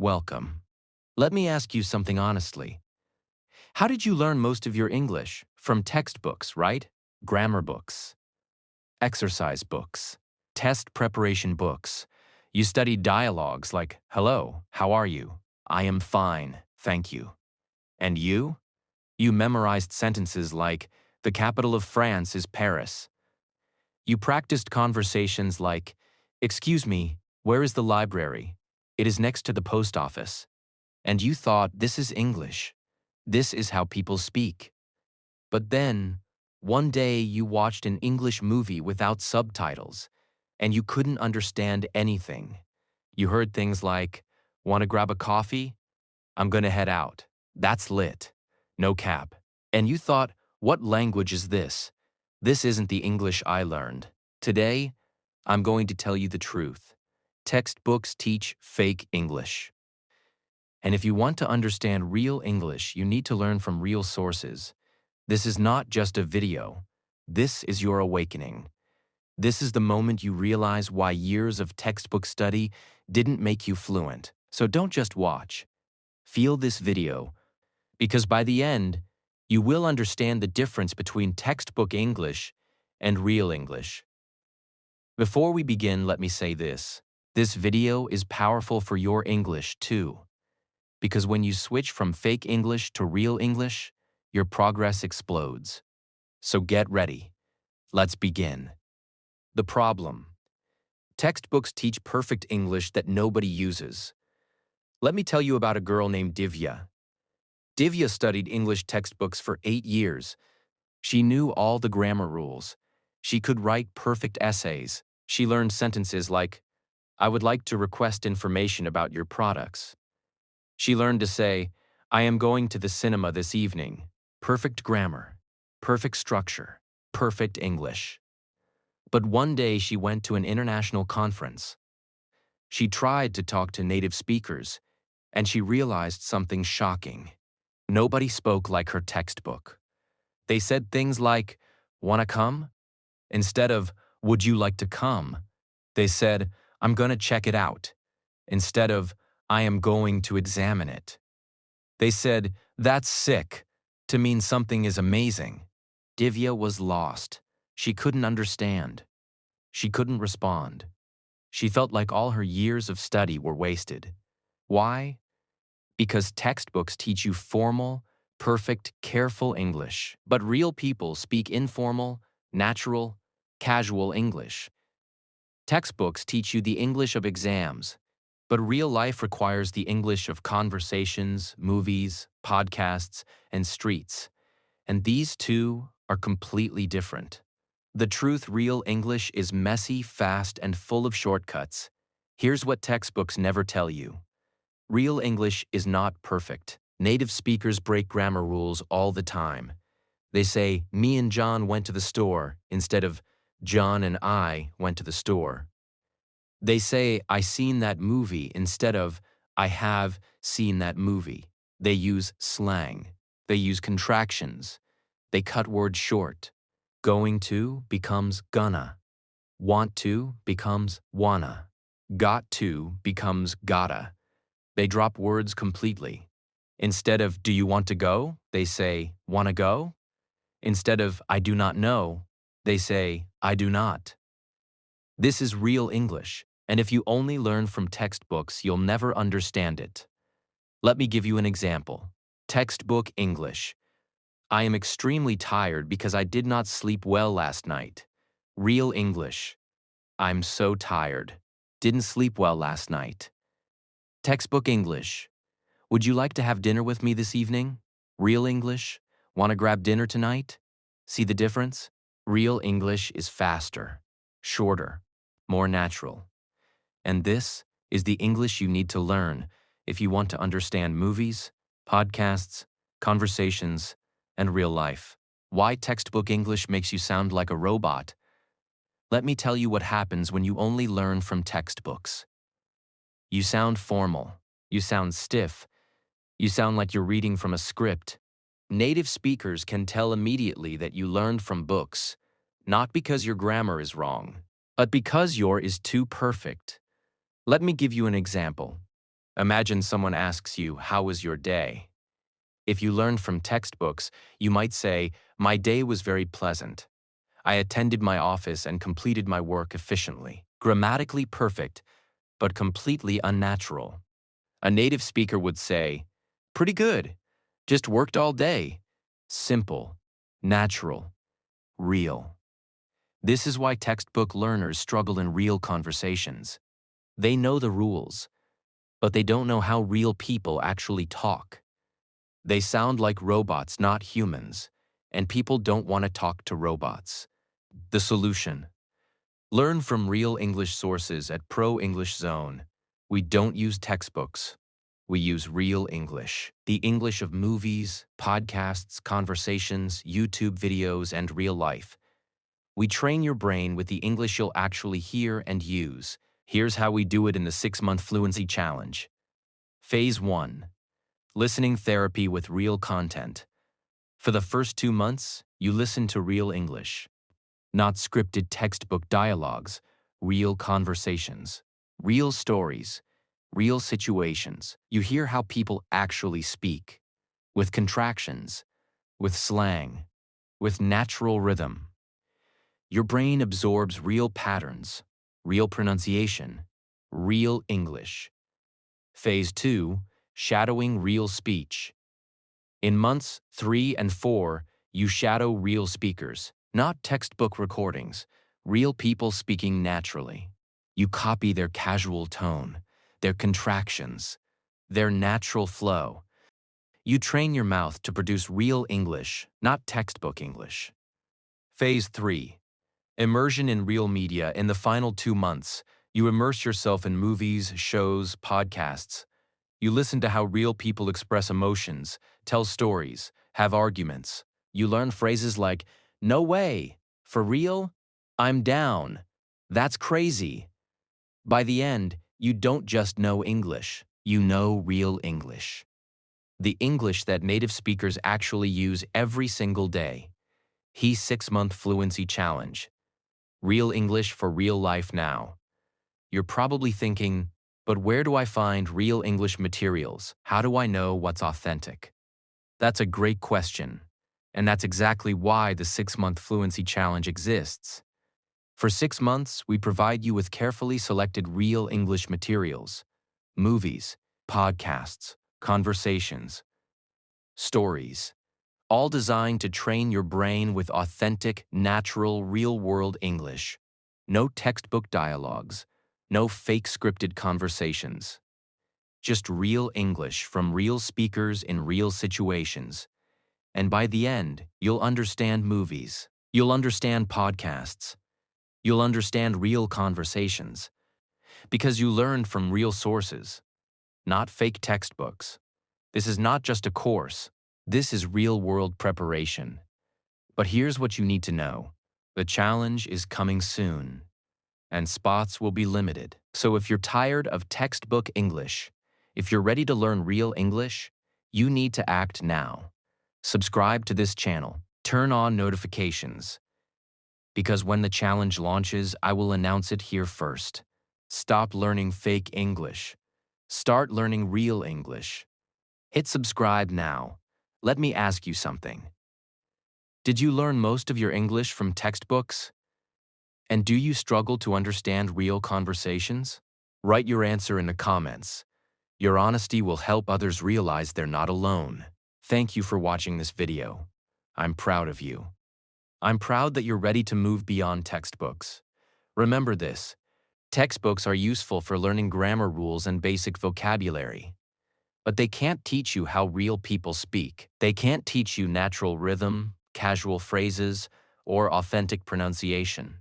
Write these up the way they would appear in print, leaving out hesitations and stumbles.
Welcome. Let me ask you something honestly. How did you learn most of your English? From textbooks, right? Grammar books, exercise books, test preparation books. You studied dialogues like, hello, how are you? I am fine, thank you. And you? You memorized sentences like, the capital of France is Paris. You practiced conversations like, excuse me, where is the library? It is next to the post office. And you thought, this is English. This is how people speak. But then, one day you watched an English movie without subtitles, and you couldn't understand anything. You heard things like, want to grab a coffee? I'm gonna head out. That's lit. No cap. And you thought, what language is this? This isn't the English I learned. Today, I'm going to tell you the truth. Textbooks teach fake English. And if you want to understand real English, you need to learn from real sources. This is not just a video. This is your awakening. This is the moment you realize why years of textbook study didn't make you fluent. So don't just watch. Feel this video, because by the end, you will understand the difference between textbook English and real English. Before we begin, let me say this. This video is powerful for your English too. Because when you switch from fake English to real English, your progress explodes. So get ready. Let's begin. The problem. Textbooks teach perfect English that nobody uses. Let me tell you about a girl named Divya. Divya studied English textbooks for 8 years. She knew all the grammar rules. She could write perfect essays. She learned sentences like, I would like to request information about your products. She learned to say, I am going to the cinema this evening. Perfect grammar, perfect structure, perfect English. But one day she went to an international conference. She tried to talk to native speakers, and she realized something shocking. Nobody spoke like her textbook. They said things like, wanna come? Instead of, would you like to come? They said, I'm gonna check it out. Instead of, I am going to examine it. They said, that's sick, to mean something is amazing. Divya was lost. She couldn't understand. She couldn't respond. She felt like all her years of study were wasted. Why? Because textbooks teach you formal, perfect, careful English, but real people speak informal, natural, casual English. Textbooks teach you the English of exams, but real life requires the English of conversations, movies, podcasts, and streets. And these two are completely different. The truth, real English is messy, fast, and full of shortcuts. Here's what textbooks never tell you. Real English is not perfect. Native speakers break grammar rules all the time. They say, me and John went to the store, instead of John and I went to the store. They say, I seen that movie, instead of I have seen that movie. They use slang. They use contractions. They cut words short. Going to becomes gonna. Want to becomes wanna. Got to becomes gotta. They drop words completely. Instead of do you want to go, they say wanna go. Instead of I do not know, they say I do not. This is real English, and if you only learn from textbooks, you'll never understand it. Let me give you an example. Textbook English. I am extremely tired because I did not sleep well last night. Real English. I'm so tired. Didn't sleep well last night. Textbook English. Would you like to have dinner with me this evening? Real English. Want to grab dinner tonight? See the difference? Real English is faster, shorter, more natural. And this is the English you need to learn if you want to understand movies, podcasts, conversations, and real life. Why textbook English makes you sound like a robot? Let me tell you what happens when you only learn from textbooks. You sound formal. You sound stiff. You sound like you're reading from a script. Native speakers can tell immediately that you learned from books, not because your grammar is wrong, but because yours is too perfect. Let me give you an example. Imagine someone asks you, "How was your day?" If you learned from textbooks, you might say, "My day was very pleasant. I attended my office and completed my work efficiently." Grammatically perfect, but completely unnatural. A native speaker would say, "Pretty good. Just worked all day." Simple, natural, real. This is why textbook learners struggle in real conversations. They know the rules, but they don't know how real people actually talk. They sound like robots, not humans, and people don't want to talk to robots. The solution: learn from real English sources at Pro English Zone. We don't use textbooks. We use real English. The English of movies, podcasts, conversations, YouTube videos, and real life. We train your brain with the English you'll actually hear and use. Here's how we do it in the 6-month Fluency Challenge. Phase 1. Listening therapy with real content. For the first 2 months, you listen to real English. Not scripted textbook dialogues, real conversations, real stories, real situations. You hear how people actually speak, with contractions, with slang, with natural rhythm. Your brain absorbs real patterns, real pronunciation, real English. Phase 2, shadowing real speech. In months 3 and 4, you shadow real speakers, not textbook recordings, real people speaking naturally. You copy their casual tone, their contractions, their natural flow. You train your mouth to produce real English, not textbook English. Phase 3. Immersion in real media. In the final 2 months, you immerse yourself in movies, shows, podcasts. You listen to how real people express emotions, tell stories, have arguments. You learn phrases like, "No way," "For real," "I'm down," "That's crazy." By the end, you don't just know English, you know real English. The English that native speakers actually use every single day. He 6-month Fluency Challenge. Real English for real life now. You're probably thinking, but where do I find real English materials? How do I know what's authentic? That's a great question, and that's exactly why the 6-month Fluency Challenge exists. For 6 months, we provide you with carefully selected real English materials, movies, podcasts, conversations, stories, all designed to train your brain with authentic, natural, real-world English. No textbook dialogues, no fake scripted conversations. Just real English from real speakers in real situations. And by the end, you'll understand movies. You'll understand podcasts. You'll understand real conversations. Because you learned from real sources, not fake textbooks. This is not just a course. This is real-world preparation. But here's what you need to know. The challenge is coming soon, and spots will be limited. So if you're tired of textbook English, if you're ready to learn real English, you need to act now. Subscribe to this channel. Turn on notifications. Because when the challenge launches, I will announce it here first. Stop learning fake English. Start learning real English. Hit subscribe now. Let me ask you something. Did you learn most of your English from textbooks? And do you struggle to understand real conversations? Write your answer in the comments. Your honesty will help others realize they're not alone. Thank you for watching this video. I'm proud of you. I'm proud that you're ready to move beyond textbooks. Remember this: textbooks are useful for learning grammar rules and basic vocabulary. But they can't teach you how real people speak. They can't teach you natural rhythm, casual phrases, or authentic pronunciation.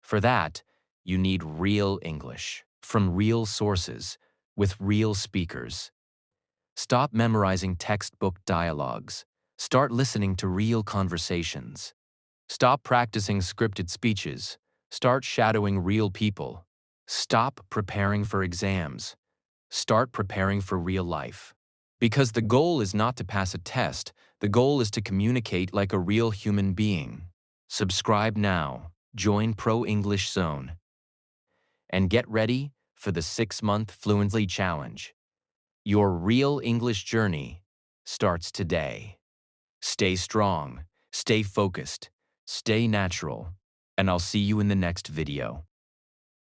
For that, you need real English, from real sources, with real speakers. Stop memorizing textbook dialogues. Start listening to real conversations. Stop practicing scripted speeches. Start shadowing real people. Stop preparing for exams. Start preparing for real life. Because the goal is not to pass a test, the goal is to communicate like a real human being. Subscribe now, join Pro English Zone, and get ready for the 6-month Fluency Challenge. Your real English journey starts today. Stay strong, stay focused, stay natural, and I'll see you in the next video.